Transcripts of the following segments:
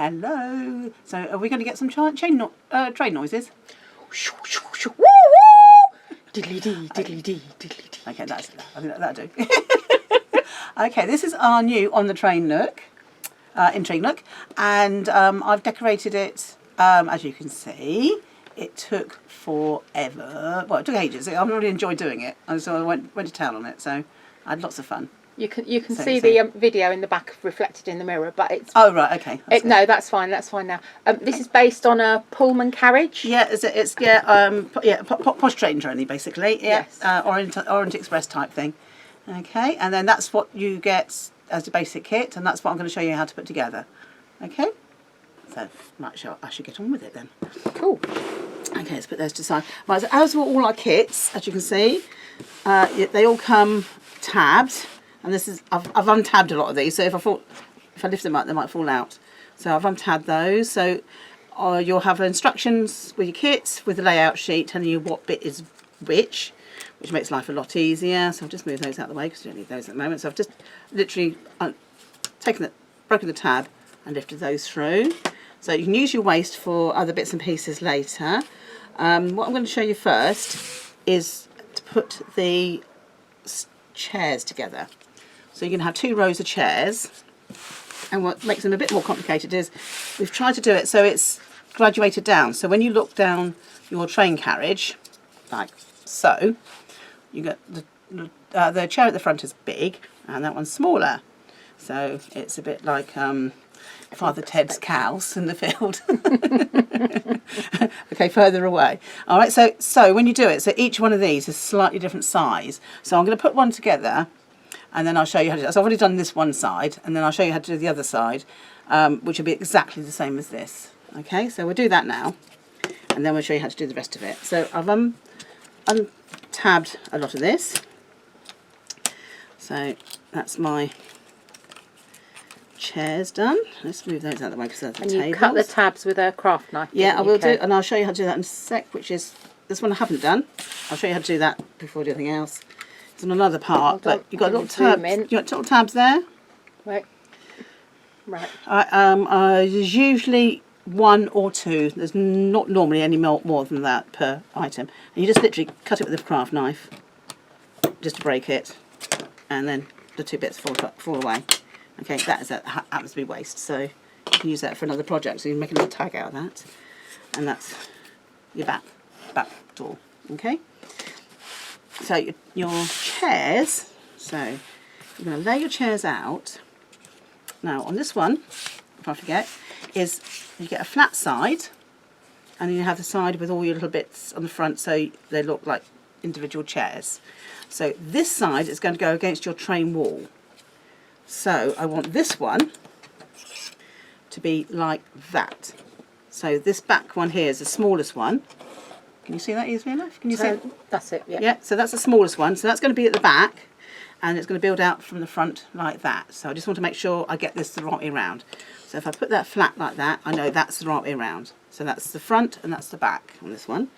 Hello. So are we going to get some train noises? Woo woo! Diddly dee, diddly dee, diddly dee. Okay, I think that'll do. Okay, this is our new On the Train Nook, Intrigue Nook, and I've decorated it, as you can see. It took forever. Well, it took ages. I really enjoyed doing it, and so I went to town on it, so I had lots of fun. You can see the video in the back reflected in the mirror, but it's... Oh, right, okay. No, that's fine now. This is based on a Pullman carriage? Yeah, it's posh train journey, basically. Yeah, yes. Orient Express type thing. Okay, and then that's what you get as a basic kit, and that's what I'm going to show you how to put together. Okay? So, I should get on with it then. Cool. Okay, let's put those to the side. Right, so as with all our kits, as you can see, they all come tabbed. And this is, I've untabbed a lot of these, so if I lift them up, they might fall out. So I've untabbed those. So you'll have instructions with your kits, with the layout sheet telling you what bit is which makes life a lot easier. So I've just moved those out of the way because we don't need those at the moment. So I've just literally broken the tab and lifted those through. So you can use your waste for other bits and pieces later. What I'm going to show you first is to put the chairs together. So you're going to have 2 rows of chairs, and what makes them a bit more complicated is we've tried to do it so it's graduated down. So when you look down your train carriage, like so, you get the chair at the front is big and that one's smaller. So it's a bit like Father Ted's cows in the field. Okay, further away. All right, so when you do it, so each one of these is slightly different size. So I'm going to put one together, and then I'll show you how to do it. So I've already done this one side, and then I'll show you how to do the other side, which will be exactly the same as this. Okay, so we'll do that now, and then we'll show you how to do the rest of it. So I've untabbed a lot of this. So that's my chairs done. Let's move those out of the way because they're the tables. And you cut the tabs with a craft knife. Yeah, I will do, and I'll show you how to do that in a sec, which is this one I haven't done. I'll show you how to do that before I do anything else. It's on another part, but you've got little tabs. You got little tabs there. Right. Right. There's usually 1 or 2. There's not normally any more than that per item. And you just literally cut it with a craft knife, just to break it, and then the 2 bits fall away. Okay, that happens to be waste, so you can use that for another project. So you can make a little tag out of that, and that's your back door. Okay. So your chairs. So you're going to lay your chairs out. Now on this one, if I forget, is you get a flat side, and you have the side with all your little bits on the front, so they look like individual chairs. So this side is going to go against your train wall. So I want this one to be like that. So this back one here is the smallest one. Can you see that easily enough? Can you see it? That's it, yeah. Yeah, so that's the smallest one. So that's going to be at the back, and it's going to build out from the front like that. So I just want to make sure I get this the right way around. So if I put that flat like that, I know that's the right way around. So that's the front and that's the back on this one.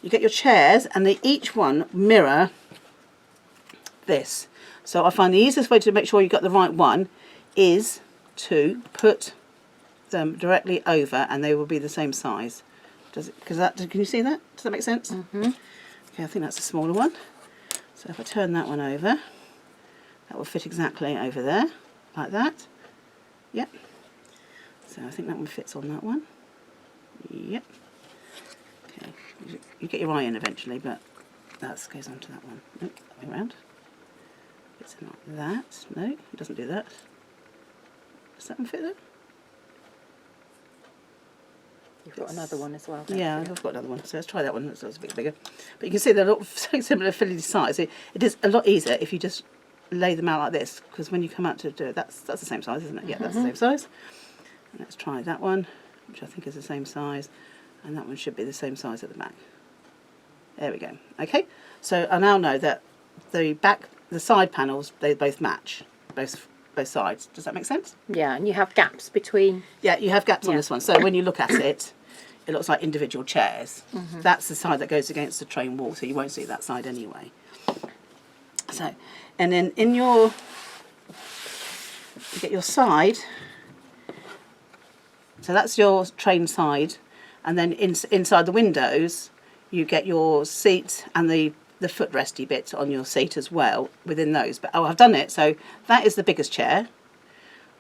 You get your chairs, and they each one mirror this. So I find the easiest way to make sure you've got the right one is to put them directly over, and they will be the same size. Can you see that? Does that make sense? Mm-hmm. Okay, I think that's a smaller one. So if I turn that one over, that will fit exactly over there, like that. Yep. So I think that one fits on that one. Yep. Okay. You get your eye in eventually, but that goes onto that one. Nope, that way around. It's not that. No, it doesn't do that. Does that one fit there? You've got another one as well. Yeah, I've got another one. So let's try that one. That's a bit bigger. But you can see they're all so similar filling size. It is a lot easier if you just lay them out like this, because when you come out to do it, that's the same size, isn't it? Yeah, that's the same size. And let's try that one, which I think is the same size, and that one should be the same size at the back. There we go. Okay, so I now know that the side panels, they both match, both sides. Does that make sense? Yeah, and you have gaps between. Yeah, you have gaps on this one. So when you look at it, it looks like individual chairs. That's the side that goes against the train wall, so you won't see that side anyway. So, and then in you get your side So that's your train side, and then inside the windows you get your seat and the footresty bit on your seat as well within those. But I've done it, so that is the biggest chair.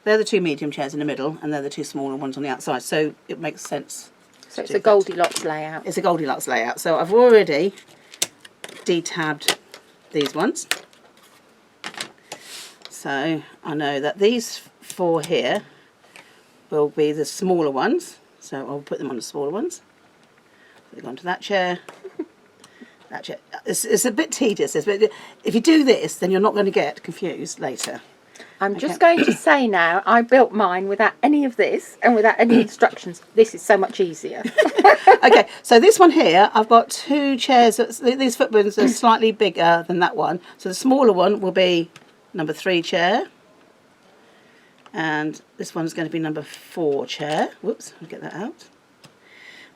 They're the two medium chairs in the middle, and they're the two smaller ones on the outside, so it makes sense. So it's a Goldilocks layout. It's a Goldilocks layout. So I've already detabbed these ones. So I know that these four here will be the smaller ones, so I'll put them on the smaller ones. So they go onto that chair. That chair. It's a bit tedious, but if you do this, then you're not going to get confused later. I'm just going to say now, I built mine without any of this and without any instructions. This is so much easier. Okay, so this one here, I've got two chairs. These footboards are slightly bigger than that one. So the smaller one will be number 3 chair. And this one's going to be number 4 chair. Whoops, I'll get that out.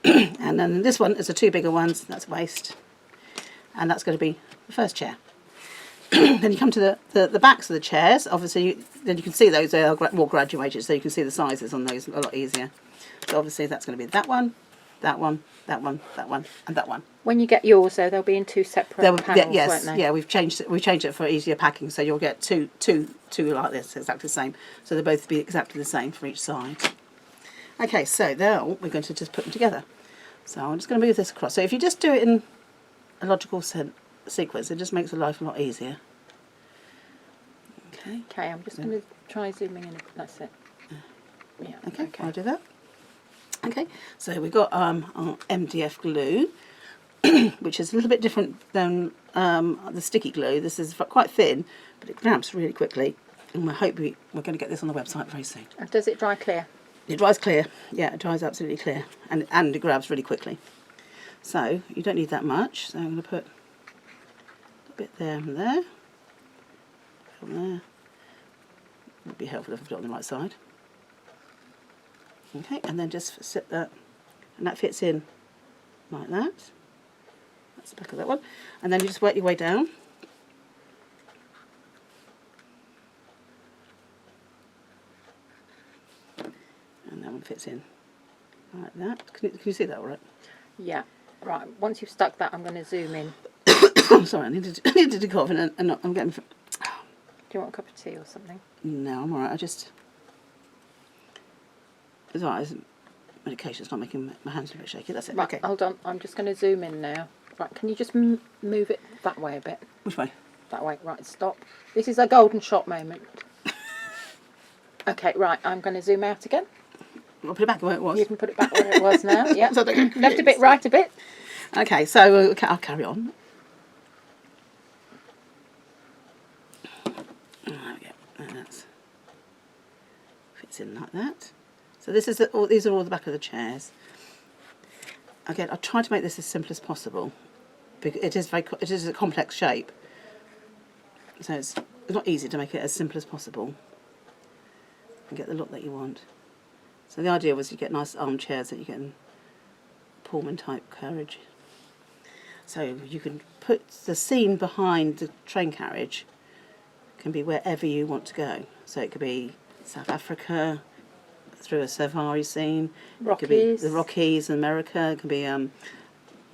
And then this one is the 2 bigger ones. That's waste. And that's going to be the first chair. Then you come to the backs of the chairs. Obviously, then you can see those are more graduated, so you can see the sizes on those a lot easier. So obviously that's going to be that one, that one, that one, that one, and that one. When you get yours, though, they'll be in 2 separate panels, yes, won't they? yeah, we've changed it for easier packing, so you'll get two like this, exactly the same. So they'll both be exactly the same for each side. Okay, so now we're going to just put them together. So I'm just going to move this across. So if you just do it in a logical sequence, it just makes the life a lot easier. Okay. Okay, I'm just going to try zooming in. That's it. Yeah. Okay, I'll do that. Okay, so we've got our MDF glue, which is a little bit different than the sticky glue. This is quite thin, but it grabs really quickly, and we're going to get this on the website very soon. And does it dry clear? It dries clear. Yeah, it dries absolutely clear, and it grabs really quickly. So you don't need that much. So I'm going to put a bit there and there. From there. Would be helpful if I put it on the right side. Okay, and then just sit that, and that fits in like that. That's the back of that one. And then you just work your way down. And that one fits in like that. Can you see that all right? Yeah. Right, once you've stuck that, I'm going to zoom in. I'm sorry, I needed to cough, and I'm getting... Do you want a cup of tea or something? No, I'm alright. It's alright. Medication's not making my hands a bit shaky. That's it. Right, Okay. hold on. I'm just going to zoom in now. Right, can you just move it that way a bit? Which way? That way. Right, stop. This is a golden shot moment. Okay, right. I'm going to zoom out again. I'll put it back where it was. You can put it back where it was now. Yeah. So I don't get Left a bit, confused. right a bit. Okay, so I'll carry on. There we go. And that fits in like that. So this is these are all the back of the chairs. Again, I try to make this as simple as possible because it is a complex shape. So it's not easy to make it as simple as possible and get the look that you want. So the idea was you get nice armchairs that you get in Pullman type carriage. So you can put the scene behind the train carriage can be wherever you want to go. So it could be South Africa, through a safari scene. Rockies. It could be the Rockies in America. It could be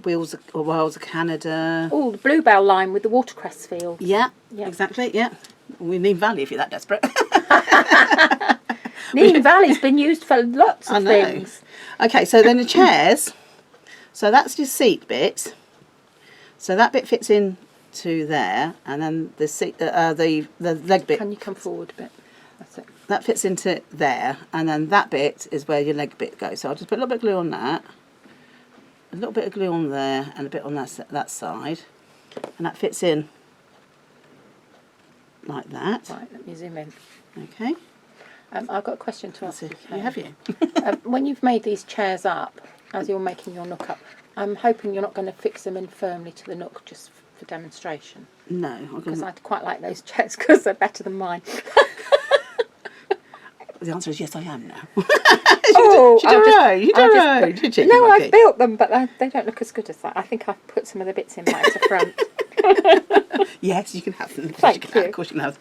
Wales of Canada. Oh, the Bluebell line with the watercress field. Yeah, Yeah. exactly, yeah. We need Valley if you're that desperate. Neem Valley's been used for lots of things. Okay, so then the chairs. So that's your seat bit. So that bit fits in to there, and then the seat, the leg bit. Can you come forward a bit? That's it. That fits into there, and then that bit is where your leg bit goes. So I'll just put a little bit of glue on that, a little bit of glue on there, and a bit on that side, and that fits in like that. Right, let me zoom in. Okay. I've got a question to ask you. You have you? When you've made these chairs up, as you're making your nook up, I'm hoping you're not going to fix them in firmly to the nook just for demonstration. No, Because I'd quite like those chairs because they're better than mine. the answer is yes, I am now. Oh, You don't know, did you? No, Maggie? I've built them, but they don't look as good as that. I think I've put some of the bits in right at the front. Yes, you can have them. Thank you. Of course you can have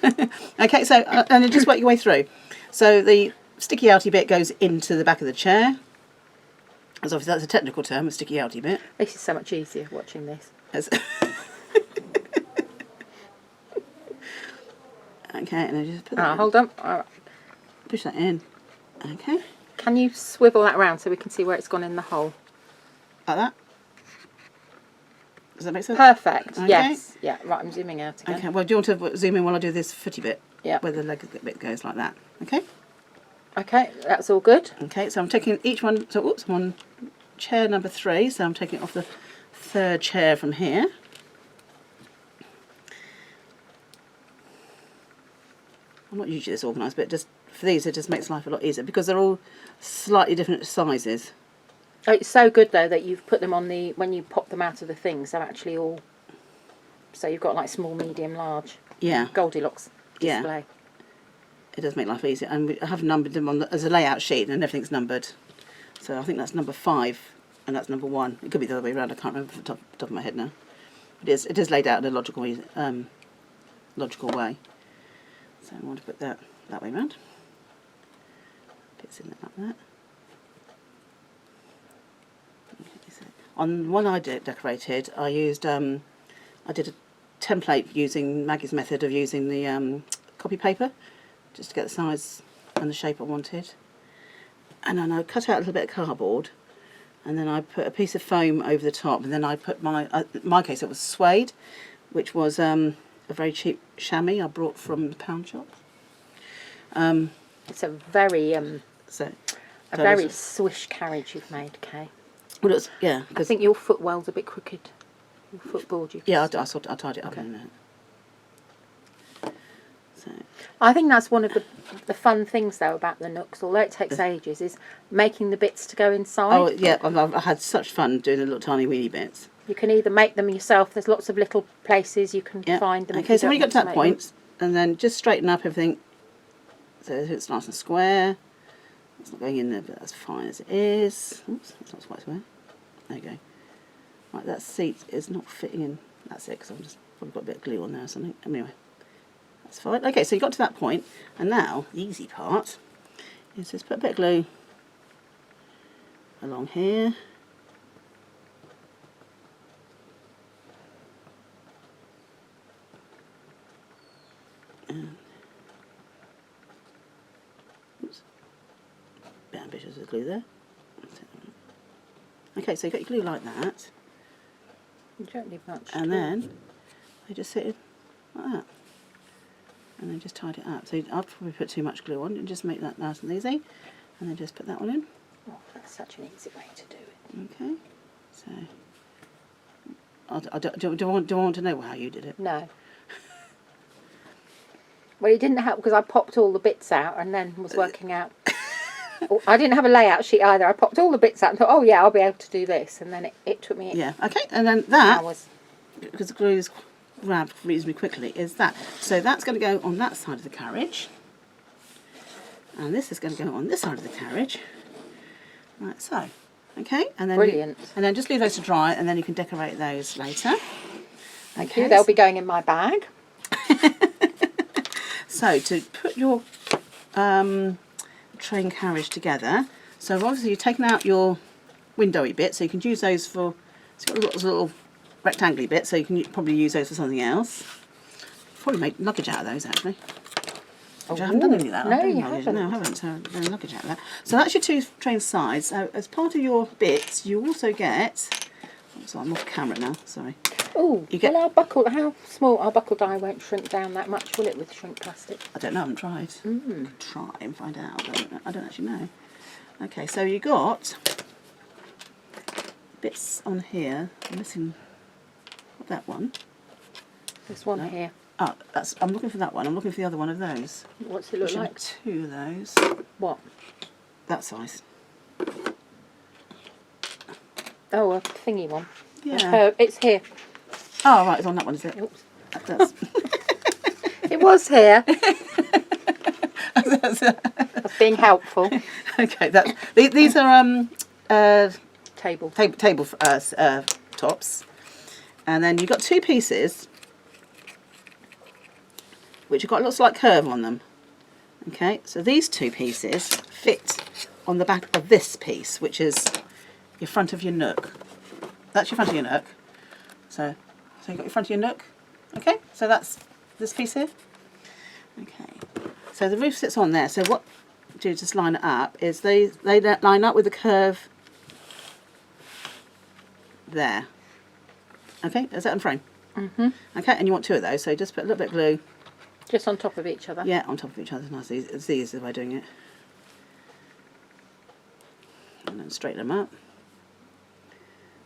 them. Okay, so and then just work your way through. So the sticky outy bit goes into the back of the chair. As obviously that's a technical term, a sticky outy bit. This is so much easier watching this. Okay, and I just put that in. Hold on. All right. Push that in. Okay. Can you swivel that around so we can see where it's gone in the hole? Like that. Does that make sense? Perfect. Okay. Yes. Yeah. Right. I'm zooming out again. Okay. Well, do you want to zoom in while I do this footy bit? Yeah. Where the leg bit goes like that. Okay. Okay. That's all good. Okay. So I'm taking each one. So oops, I'm on chair number 3. So I'm taking it off the 3rd chair from here. I'm not usually this organised, but just for these, it just makes life a lot easier because they're all slightly different sizes. Oh, it's so good though that you've put them on the, when you pop them out of the things, they're actually all, so you've got like small, medium, large. Yeah. Goldilocks display. Yeah. It does make life easier, and I have numbered them on as a layout sheet, and everything's numbered. So I think that's number 5, and that's number 1. It could be the other way around. I can't remember off the top of my head now. It is laid out in a logical way. So I want to put that way around. Bits in there like that. Okay, so on one I decorated, I used I did a template using Maggie's method of using the copy paper, just to get the size and the shape I wanted. And then I cut out a little bit of cardboard, and then I put a piece of foam over the top, and then I put in my case it was suede, which was a very cheap chamois I brought from the pound shop. It's a very very swish carriage you've made, Kay. Well, it's, yeah. I think your footwell's a bit crooked. Your footboard. Yeah, I tied it up in a minute. So I think that's one of the fun things though about the Nooks, although it takes ages, is making the bits to go inside. oh yeah, I've had such fun doing the little tiny weeny bits. You can either make them yourself. There's lots of little places you can find them. Okay, so when you get to that point, and then just straighten up everything so it's nice and square. It's not going in there, but that's fine as it is. Oops, it's not quite square. There you go. Right, that seat is not fitting in. That's it, because I've just probably got a bit of glue on there or something. Anyway, that's fine. Okay, so you got to that point, and now the easy part is just put a bit of glue along here. Oops, a bit ambitious with glue there. Okay, so you got your glue like that, You don't need much. and then they just sit in like that, and then just tied it up. So I'd probably put too much glue on and just make that nice and easy, and then just put that one in. Oh, that's such an easy way to do it. Okay, so do I want to know how you did it? No. Well, it didn't help because I popped all the bits out and then was working out. I didn't have a layout sheet either. I popped all the bits out and thought, oh yeah, I'll be able to do this. And then it took me Yeah, okay, and then that, hours. because the glue is grabbed reasonably quickly, is that. So that's going to go on that side of the carriage, and this is going to go on this side of the carriage, like so. Okay, and then Brilliant. and then just leave those to dry, and then you can decorate those later. Thank you. They'll be going in my bag. So to put your train carriage together, so obviously you've taken out your windowy bit, so you can use those for, it's got lots of little rectangular bits, so you can probably use those for something else. Probably make luggage out of those actually. Which I haven't done any of that. No, I've done you luggage. haven't. No, I haven't. So I've done luggage out of that. So that's your 2 train sides. So as part of your bits, you also get. So I'm off camera now. Sorry. Oh, You well, how small, our buckle die won't shrink down that much, will it, with shrink plastic? I don't know. I haven't tried. Could try and find out. But I don't actually know. Okay, so you got bits on here. I'm missing that one. There's one here. Oh, I'm looking for that one. I'm looking for the other one of those. What's it look Should like? have 2 of those. What? That size. Oh, a thingy one. Yeah. It's here. Oh, right, it's on that one, is it? Oops. That's, It was here. That's being helpful. okay, these are Table. table tops, and then you've got 2 pieces which have got a little slight curve on them. Okay, so these two pieces fit on the back of this piece, which is your front of your nook. That's your front of your nook. So you've got your front of your nook. Okay, so that's this piece here. Okay, so the roof sits on there. So what do just line it up is they line up with the curve there. Okay, is that in frame? Mm-hmm. Okay, and you want two of those, so just put a little bit of glue. Just on top of each other? Yeah, on top of each other. Nice. It's the easiest way of doing it. And then straighten them up.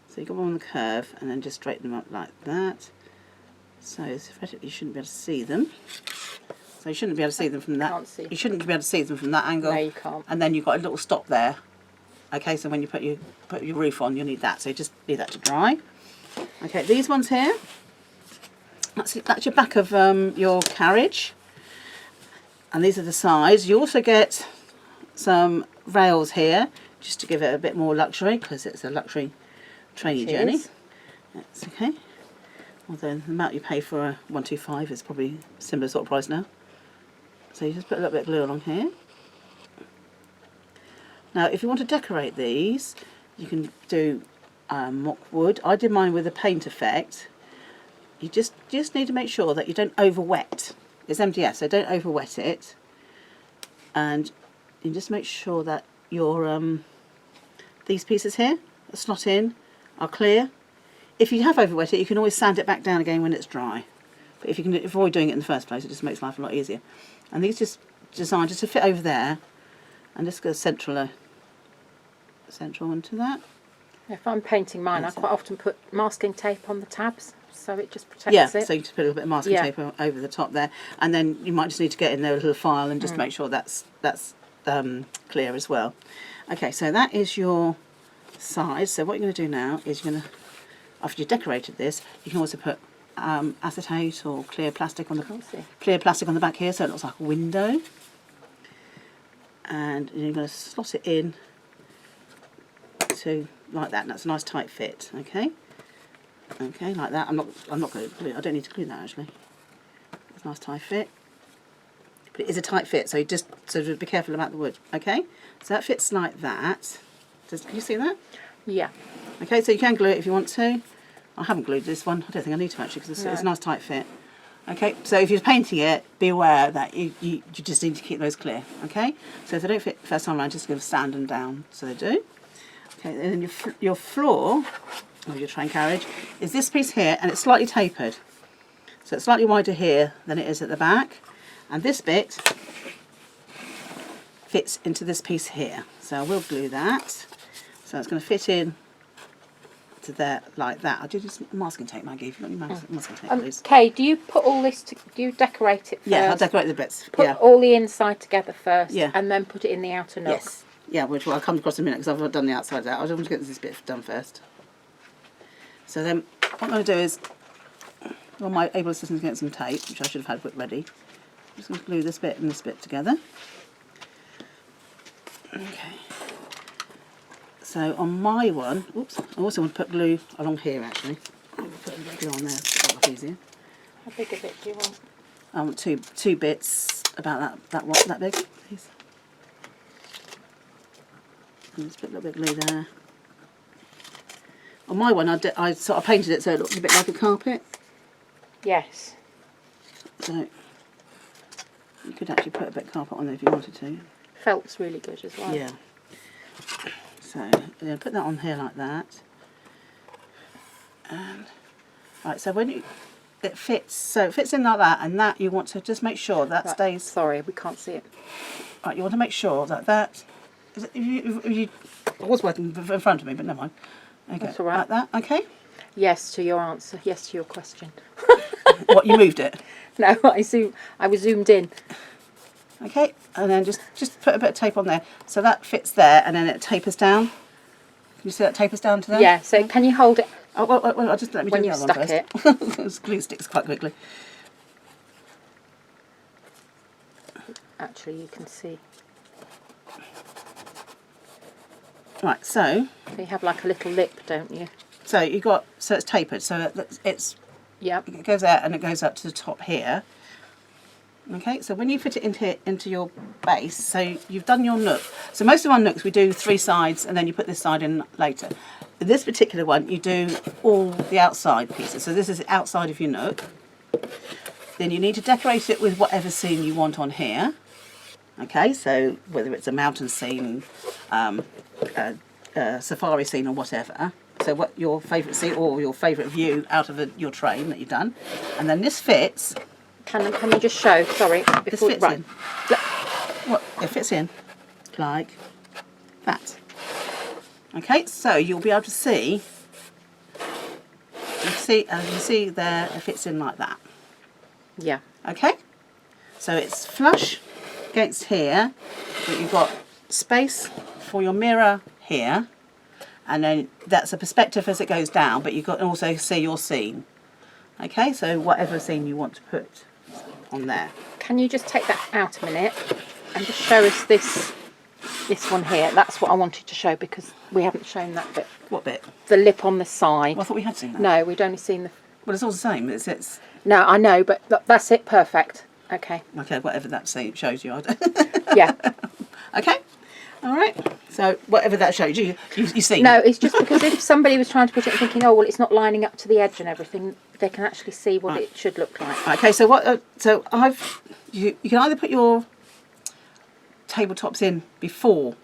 So you got one on the curve, and then just straighten them up like that. So theoretically you shouldn't be able to see them. So you shouldn't be able to see them from that. Can't see. You shouldn't be able to see them from that angle. No, you can't. And then you've got a little stop there. Okay, so when you put your roof on, you'll need that. So you just leave that to dry. Okay, these ones here. That's your back of your carriage. And these are the sides. You also get some rails here, just to give it a bit more luxury, because it's a luxury trainee journey. That's okay. Although the amount you pay for a 125 is probably a similar sort of price now. So you just put a little bit of glue along here. Now if you want to decorate these, you can do mock wood. I did mine with a paint effect. You just need to make sure that you don't over wet. It's MDF, so don't over wet it. And you just make sure that your these pieces here that slot in are clear. If you have over wet it, you can always sand it back down again when it's dry. But if you can avoid doing it in the first place, it just makes life a lot easier. And these just designed just to fit over there, and just go central into that. If I'm painting mine, I quite often put masking tape on the tabs, so it just protects it. Yeah, so you just put a little bit of masking tape over the top there, and then you might just need to get in there with a little file and just make sure that's clear as well. Okay, so that is your sides. So what you're going to do now is you're going to, after you've decorated this, you can also put acetate or clear plastic on the back here, so it looks like a window. And you're going to slot it in to like that. And that's a nice tight fit. Okay. Okay, like that. I'm not going to glue. I don't need to glue that actually. It's a nice tight fit. But it is a tight fit, so you just be careful about the wood. Okay. So that fits like that. Can you see that? Yeah. Okay, so you can glue it if you want to. I haven't glued this one. I don't think I need to actually, because it's a nice tight fit. Okay, so if you're painting it, be aware that you just need to keep those clear. Okay, so if they don't fit the first time around, just give sand them down so they do. Okay, and then your floor of your train carriage is this piece here, and it's slightly tapered. So it's slightly wider here than it is at the back. And this bit fits into this piece here. So I will glue that. So it's going to fit in to there like that. I'll do this masking tape, Maggie. If you've got any masking tape, please. Kay, do you put all this? Do you decorate it first? Yeah, I'll decorate the bits. Put all the inside together first, Yeah. and then put it in the outer nook. Yes. Yeah, which I'll come across in a minute because I've done the outside out. I just want to get this bit done first. So then, what I'm going to do is, well, my able assistant's getting some tape, which I should have had ready. I'm just going to glue this bit and this bit together. Okay. So on my one, oops, I also want to put glue along here actually. I'll put a bit of glue on there, so it's a lot easier. How big a bit do you want? I want two bits about that big, please. And just put a little bit of glue there. On my one, I sort of painted it so it looks a bit like a carpet. Yes. So you could actually put a bit of carpet on there if you wanted to. Felt's really good as well. Yeah. So I'm going to put that on here like that. And right, so when it fits, so it fits in like that, and that you want to just make sure that stays. Sorry, we can't see it. Right, you want to make sure that if I was working in front of me, but never mind. Okay, That's all right. Like that, okay? Yes to your answer. Yes to your question. What, you moved it? No, I was zoomed in. Okay, and then just put a bit of tape on there. So that fits there, and then it tapers down. Can you see that tapers down to there? Yeah, so can you hold it Oh, well, I'll just let me when do you've the other stuck one it? first. This glue sticks quite quickly. Actually, you can see. Right, so You have like a little lip, don't you? so it's tapered, so it's Yep. it goes out and it goes up to the top here. Okay, so when you fit it into your base, so you've done your nook. So most of our nooks we do 3 sides and then you put this side in later. In this particular one you do all the outside pieces. So this is the outside of your nook. Then you need to decorate it with whatever scene you want on here. Okay, so whether it's a mountain scene, a safari scene or whatever. So what your favourite scene or your favourite view out of your train that you've done. And then this fits. Can you just show, sorry, before, This fits in. What? It fits in like that. Okay, so you'll be able to see, as you see there, it fits in like that. Yeah. Okay, so it's flush against here, but you've got space for your mirror here, and then that's a perspective as it goes down, but you can also see your scene. Okay, so whatever scene you want to put on there. Can you just take that out a minute and just show us this one here? That's what I wanted to show because we haven't shown that bit. What bit? The lip on the side. Well, I thought we had seen that. No, we'd only seen the... Well, it's all the same. It's No, I know, but that's it. Perfect. Okay. okay, whatever that scene shows you. Yeah. Okay. All right. So whatever that shows you, you see. No, it's just because if somebody was trying to put it and thinking, oh, well, it's not lining up to the edge and everything, they can actually see what it should look like. Okay. So what? So you can either put your tabletops in before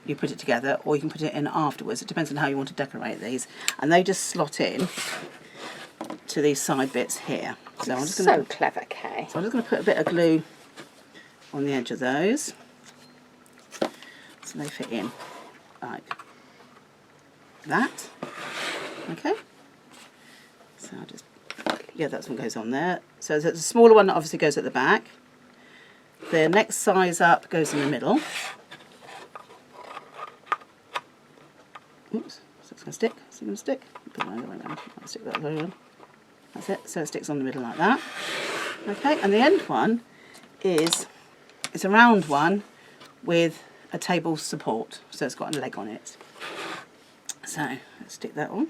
you put it together, or you can put it in afterwards. It depends on how you want to decorate these, and they just slot in to these side bits here. So I'm just going to clever, Kay. So I'm just going to put a bit of glue on the edge of those, so they fit in like that. Okay. So I'll just, yeah, that's what goes on there. So the smaller one obviously goes at the back. The next size up goes in the middle. Oops, so it's going to stick. Is it going to stick? Put that other way around. I'll stick that other way around. That's it. So it sticks on the middle like that. Okay, and the end one is it's a round one with a table support, so it's got a leg on it. So let's stick that on.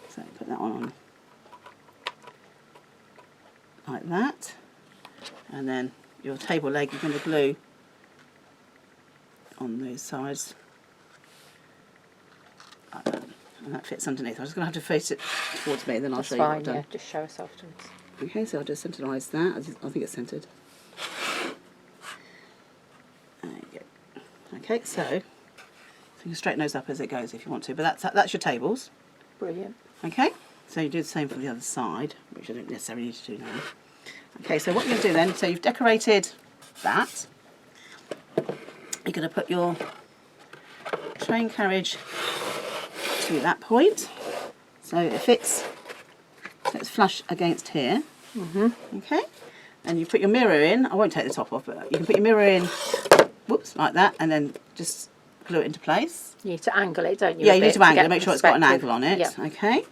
So put that on like that, and then your table leg you're going to glue on those sides like that, and that fits underneath. I'm just going to have to face it towards me, then I'll show you what I've done. Yeah, just show us afterwards. Okay, so I'll just centralise that. I think it's centred. There you go. Okay, so you can straighten those up as it goes if you want to, but that's your tables. Brilliant. Okay, so you do the same for the other side, which I don't necessarily need to do now. Okay, so what you're going to do then, so you've decorated that. You're going to put your train carriage to that point, so it fits. So it's flush against here. Okay, and you put your mirror in. I won't take the top off, but you can put your mirror in, whoops, like that, and then just glue it into place. You need to angle it, don't you? Yeah, you need to angle it, make sure it's got an angle on it. Yeah. Okay.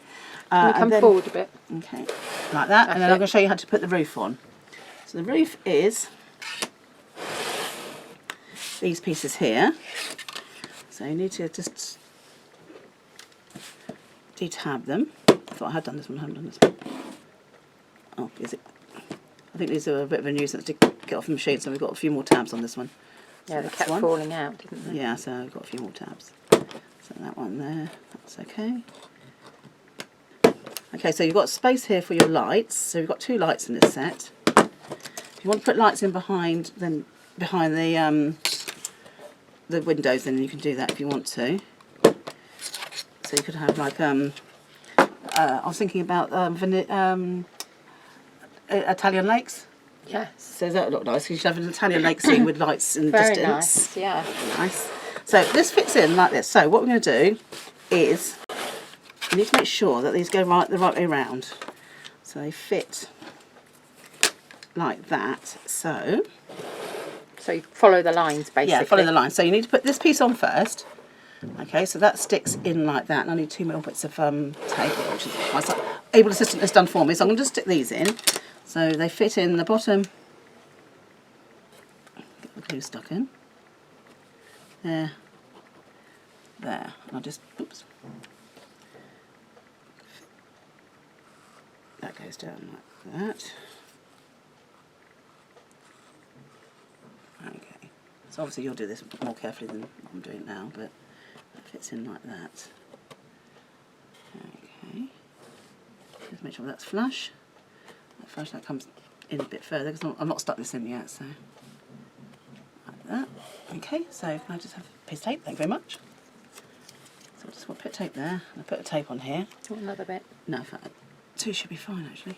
Can you come forward a bit? Okay, like that, and then I'm going to show you how to put the roof on. So the roof is these pieces here. So you need to just detab them. I thought I had done this one, I haven't done this one. Oh, is it? I think these are a bit of a nuisance to get off the machine, so we've got a few more tabs on this one. So Yeah, they kept falling out, didn't they? Yeah, so I've got a few more tabs. So that one there, that's okay. Okay, so you've got space here for your lights. So you've got 2 lights in this set. If you want to put lights in behind the windows, then you can do that if you want to. So you could have like I was thinking about Italian lakes. Yes. So that would look nice. You should have an Italian lake scene with lights in the Very distance. nice, yeah. Nice. So this fits in like this. So what we're going to do is you need to make sure that these go the right way around. So they fit like that. So you follow the lines basically. yeah, follow the line. So you need to put this piece on first. Okay, so that sticks in like that, and I need 2 more bits of tape, which is my able assistant has done for me. So I'm going to just stick these in, so they fit in the bottom. Get the glue stuck in. There. There. And I'll just, oops. That goes down like that. Okay, so obviously you'll do this more carefully than I'm doing now, but that fits in like that. Okay, just make sure that's flush. That flush, that comes in a bit further because I'm not stuck this in yet, so like that. Okay, so can I just have a piece of tape? Thank you very much. So I'll just put a bit of tape there, and I put a tape on here. Do you want another bit? No, in fact, 2 should be fine actually.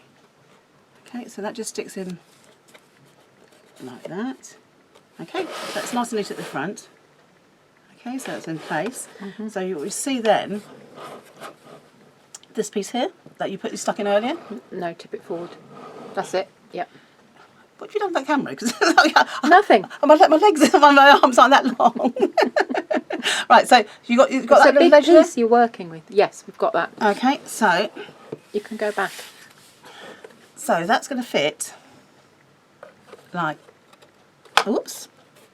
Okay, so that just sticks in like that. Okay, so it's nice and neat at the front. Okay, so it's in place. So you will see then this piece here that you stuck in earlier. No, tip it forward. That's it. Yep. What have you done with that camera? Because Nothing. my legs, my arms aren't that long. Right, so you've got It's that a big ledge piece there? you're working with. Yes, we've got that. Okay, so You can go back. that's going to fit like, oops,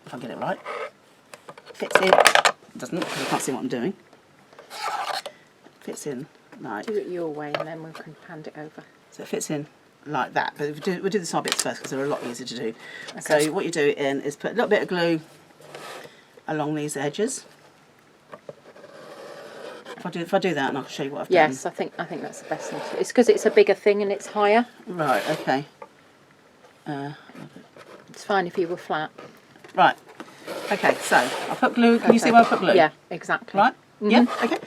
if I get it right, fits in, it doesn't, because I can't see what I'm doing, fits in like, Do it your way and then we can hand it over. so it fits in like that, but we'll do the side bits first because they're a lot easier to do. Okay. So what you do is put a little bit of glue along these edges. If I do that, and I'll show you what I've done. Yes, I think that's the best thing to do. It's because it's a bigger thing and it's higher. Right, okay. It's fine if you were flat. Right, okay, so I put glue, can you see where I put glue? Yeah, exactly. Right? Yeah, okay.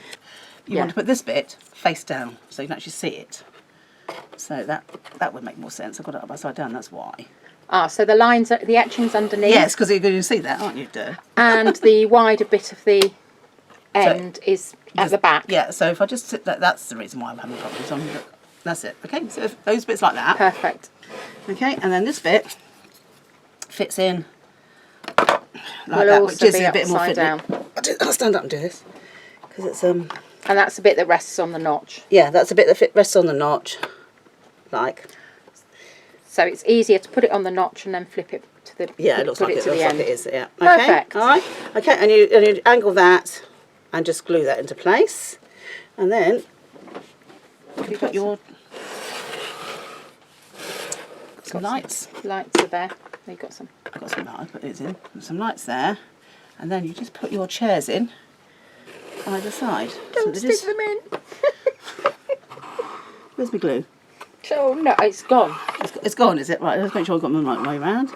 You Yeah. want to put this bit face down so you can actually see it. So that would make more sense. I've got it upside down, that's why. Ah, so the lines, the etching's underneath. Yes, because you're going to see that, aren't you, dear? And the wider bit of the end is at the back. Yeah, so if I just sit that's the reason why I'm having problems. That's it, okay? So if those bits like that. Perfect. Okay, and then this bit fits in like Will that, also which is be a bit more upside fitting. down. I'll stand up and do this because it's And that's the bit that rests on the notch. yeah, that's a bit that rests on the notch, like. So it's easier to put it on the notch and then flip it to the Yeah, it looks put like it to the end. it is. Yeah. Okay. Perfect. All right. Okay, and you angle that and just glue that into place, and then you put your some lights. Lights are there. You got some. I've got some lights. I put these in. Some lights there, and then you just put your chairs in either side. Don't so stick them in. Where's my glue? Oh no, it's gone. It's gone, is it? Right. Let's make sure I've got them the right way around.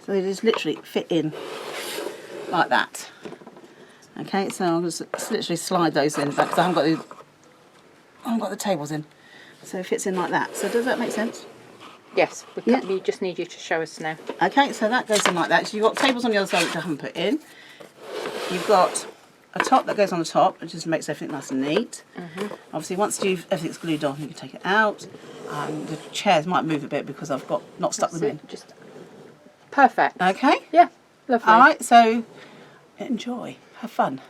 So they just literally fit in like that. Okay, so I'll just literally slide those in because I haven't got the tables in, so it fits in like that. So does that make sense? Yes, we just need you to show us now. Okay, so that goes in like that. So you've got tables on the other side which I haven't put in. You've got a top that goes on the top, which just makes everything nice and neat. Obviously, once everything's glued on, you can take it out. The chairs might move a bit because I've not stuck them in. Just perfect. Okay. Yeah, lovely. All right. So enjoy. Have fun.